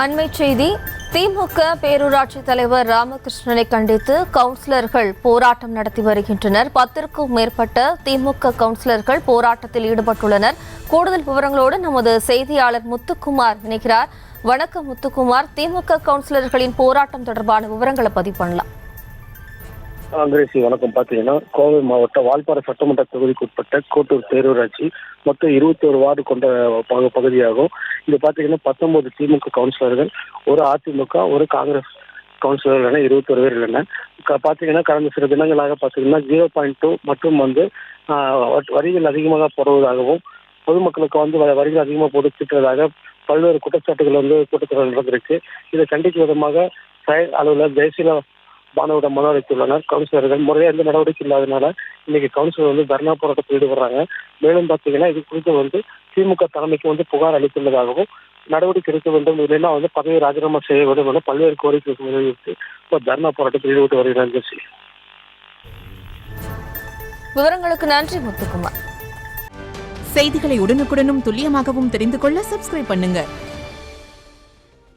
அண்மை செய்தி. திமுக பேரூராட்சி தலைவர் ராமகிருஷ்ணனை கண்டித்து கவுன்சிலர்கள் போராட்டம் நடத்தி வருகின்றனர். 10க்கும் மேற்பட்ட திமுக கவுன்சிலர்கள் போராட்டத்தில் ஈடுபட்டுள்ளனர். கூடுதல் விவரங்களோடு நமது செய்தியாளர் முத்துக்குமார் இணைக்கிறார். வணக்கம் முத்துக்குமார், திமுக கவுன்சிலர்களின் போராட்டம் தொடர்பான விவரங்களை பதிவு பண்ணலாம். அங்கிரேசி வணக்கம். பார்த்தீங்கன்னா கோவை மாவட்ட வால்பாறை சட்டமன்ற தொகுதிக்கு உட்பட்ட கோட்டூர் பேரூராட்சி மொத்தம் 21 வார்டு கொண்ட பகுதியாகும். இது பார்த்தீங்கன்னா 19 திமுக கவுன்சிலர்கள், ஒரு அதிமுக, ஒரு காங்கிரஸ் கவுன்சிலர்கள் என 21 பேர் உள்ளனர். பார்த்தீங்கன்னா கடந்த சில தினங்களாக பார்த்தீங்கன்னா 0.2 மற்றும் வரிகள் அதிகமாக போடுவதாகவும் பொதுமக்களுக்கு வரிகள் அதிகமாக போட்டு திட்டுவதாக பல்வேறு குற்றச்சாட்டுகள் கூட்டத்தொடர் நடந்திருக்கு. இதை கண்டிக்கும் விதமாக செயல் அலுவலர் ஜெயசீலா மாணவரிடம் மனு அளித்துள்ளனர். கவுன்சிலர்கள் முறையாக எந்த நடவடிக்கை இல்லாதனால இன்னைக்கு கவுன்சிலர் தர்ணா போராட்டத்தில் ஈடுபடுறாங்க. மேலும் பார்த்தீங்கன்னா இது குறித்து திமுக தலைமைக்கு புகார் அளித்துள்ளதாகவும் நடவடிக்கை எடுக்க வேண்டும், இல்லைன்னா பதவியை ராஜினாமா செய்ய வேண்டும் என பல்வேறு கோரிக்கைகளுக்கு முன்வைத்து தர்ணா போராட்டத்தில் ஈடுபட்டு வருகிறார். விவரங்களுக்கு நன்றி முத்துக்குமார். செய்திகளை உடனுக்குடனும் துல்லியமாகவும் தெரிந்து கொள்ள சப்ஸ்கிரைப் பண்ணுங்க.